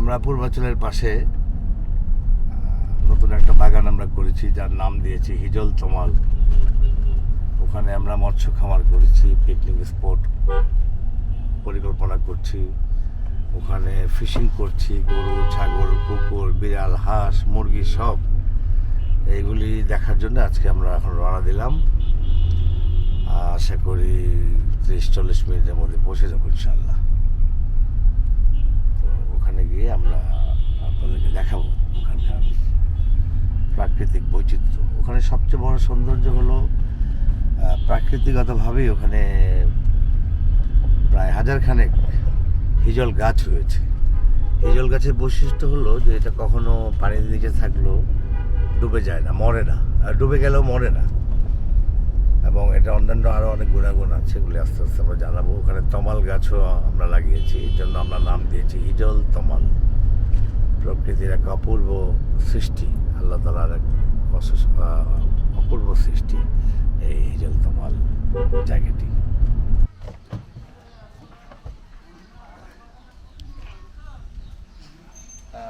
আমরা পূর্বাচলের পাশে নতুন একটা বাগান আমরা করেছি, যার নাম দিয়েছি হিজল তমাল। ওখানে আমরা মৎস্য খামার করেছি, পিকনিক স্পট পরিকল্পনা করছি, ওখানে ফিশিং করছি, গরু, ছাগল, কুকুর, বিড়াল, হাঁস, মুরগি সব এইগুলি দেখার জন্য আজকে আমরা এখন রওনা দিলাম। আশা করি 30-40 মিনিটের মধ্যে পৌঁছে যাবো ইনশাল্লাহ। তো ওখানে গিয়ে আমরা আপনাদেরকে দেখাবো ওখানকার প্রাকৃতিক বৈচিত্র্য। ওখানে সবচেয়ে বড় সৌন্দর্য হলো প্রাকৃতিকগতভাবেই ওখানে প্রায় 1000 খানেক হিজল গাছ রয়েছে। হিজল গাছের বৈশিষ্ট্য হলো যে এটা কখনো পানির নিচে থাকলেও ডুবে যায় না, মরে না, আর ডুবে গেলেও মরে না। এবং এটা অন্যান্য আরও অনেক গুণাগুণ আছে, এগুলি আস্তে আস্তে আমরা জানাবো। ওখানে তমাল গাছও আমরা লাগিয়েছি, এর জন্য আমরা নাম দিয়েছি হিজল তমাল। প্রকৃতির এক অপূর্ব সৃষ্টি, আল্লাহ তাআলার এক অপূর্ব সৃষ্টি এই হিজল তমাল জায়গাটি।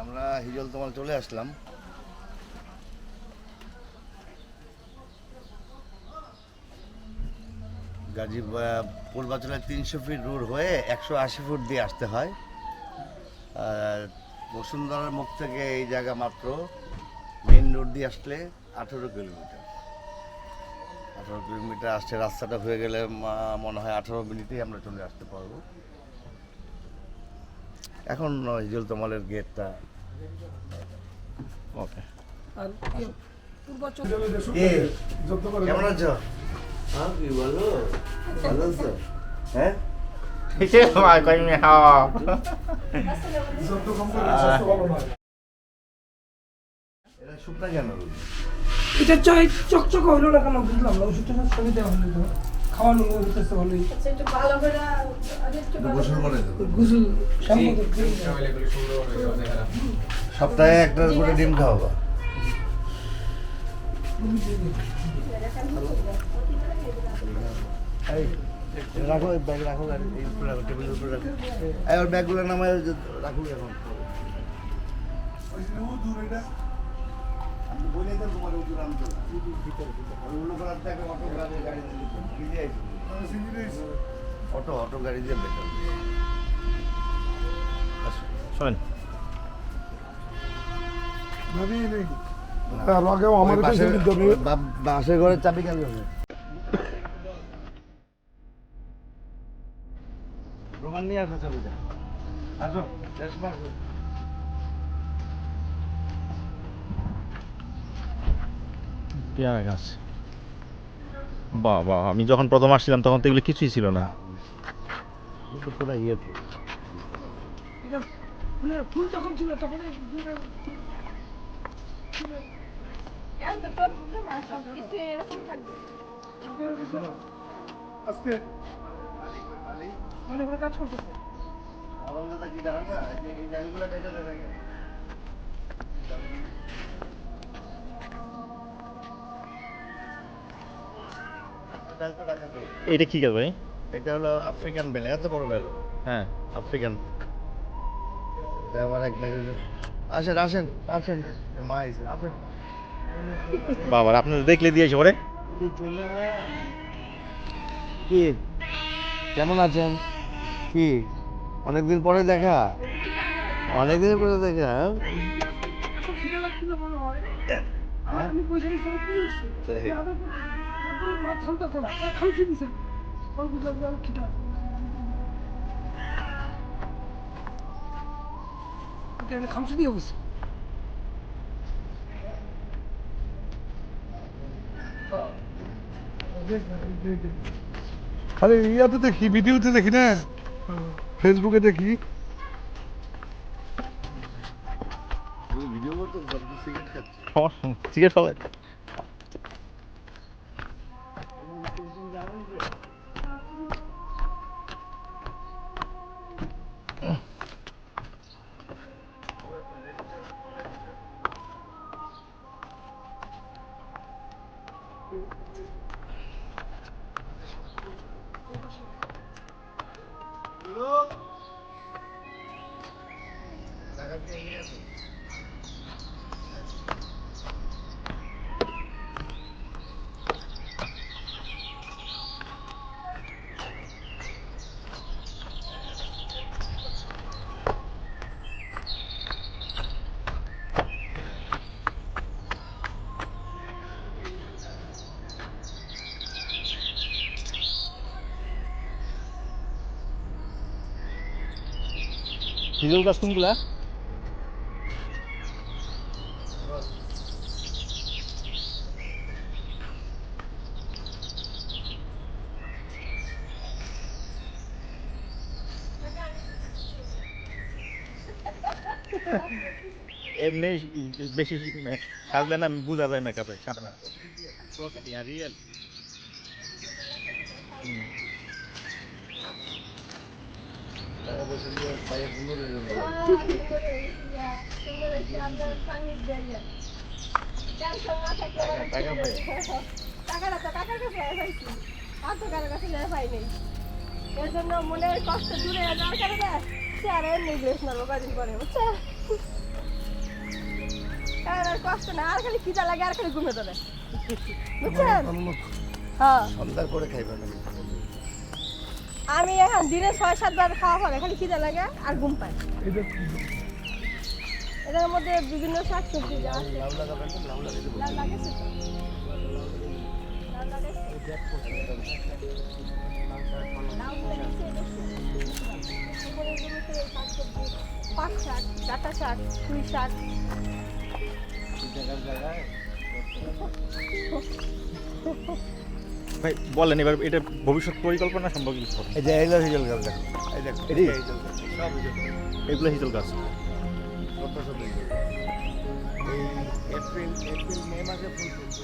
আমরা হিজল তমাল চলে আসলাম। পূর্বাচলের 300 ফিট রোড হয়ে 180 ফুট দিয়ে আসতে হয়। বসুন্ধরার মুখ থেকে এই জায়গা মাত্র মেইন রোড দিয়ে আসলে 18 কিলোমিটার। 18 কিলোমিটার আসছে, রাস্তাটা হয়ে গেলে মনে হয় 18 মিনিটেই আমরা চলে আসতে পারবো। এখন হিজল তমালের গেটটা ওকে। কেমন আছো? হ্যাঁ, কি বলো? ভালো আছো? হ্যাঁ, এটা শুকনা কেন? এটা চাই চকচক হইলো না কেন বুঝলাম না। ওষুধটা ছবি দেওয়া হলো, খাওয়ানো হইতেছে ভালোই। গোসল করে দেবো। গুসল শ্যাম্পু সপ্তাহে একটা করে ডিম খাওয়াবা। রাখো, ব্যাগ রাখো, টেবিলের উপরে রাখো। ওর ব্যাগগুলো নামায় রাখো এখন। অটো গাড়ি দিয়ে বেটার। শোনেন, বাসের ঘরের চাবি কেন? প্রমাণ নিয়ে আসো চাবিটা। আসো, পেয়ারা গাছ, বাহ, আমি যখন প্রথম আসছিলাম তখন তো এগুলো কিছুই ছিল না। পুরো ইয়ে ফুল যখন ছিল তখন আজকে মানে কাজ করতেছে। এটা কি গাছ ভাই? এটা হলো আফ্রিকান বেল, এত বড় বেল। হ্যাঁ, আফ্রিকান। আমার এক আসেন আসেন আসেন, মাইস আপনি বাবা আপনাদের দেখলে দিয়েছে ওরে। কি কেমন আছেন? কি অনেকদিন পরে দেখা, অনেকদিন পরে দেখা। আমি পয়সা দিচ্ছি খাইতে দিছে খিটা খামসি দিয়ে বসে। আরে ইয়াতে দেখি, ভিডিওতে দেখি না, ফেসবুকে দেখি। ভিডিও করতে সিগারেট খাচ্ছি। সিগারেট ফেলে। হিজল গাছ কোনগুলা? এমনি বেশি সাজলে না বোঝা যায় মেকআপে। রিয়েল টাকাটা তো কাকার কাছে পাইছি, আর তো কারো কাছে পাইনি। এর জন্য মনের কষ্ট দূরে যাওয়ার কারণে চেয়ারে নির্দেশ নেবো কদিন পরে, বুঝছে? কারণ আর কষ্ট না, আর খালি খিদা লাগে, আর খালি ঘুমে ধরে, বুঝছেন? হ্যাঁ, সন্ধ্যার করে খাইবেন আমি আমি এখন দিনে ৬-৭ বার খাওয়া পরে খালি খিদা লাগে আর ঘুম পাই। এটার মধ্যে বিভিন্ন শাকসবজি যা আছে। লাউ লাগাবেন না? লাউ লাগাইতে বলছি। লাউ লাগাইছে তো? লাউ লাগাইছে? লাউ লাগাইছে দেখছি। উপরে জমিতে শাকসবজি, পাট শাক, ডাঁটা শাক, পুঁই শাক। ভাই বলেন এবার এটা ভবিষ্যৎ পরিকল্পনা সম্পর্কে কিছু বলেন। এই যে এইগুলো হিজল গাছ দেখো, এই দেখো এটি? এই হিজল গাছ, সব হিজল গাছ। এগুলো হিজল গাছ। কত সব হিজল গাছ। এই এপ্রিল মে মাসে ফুল ফুটবে।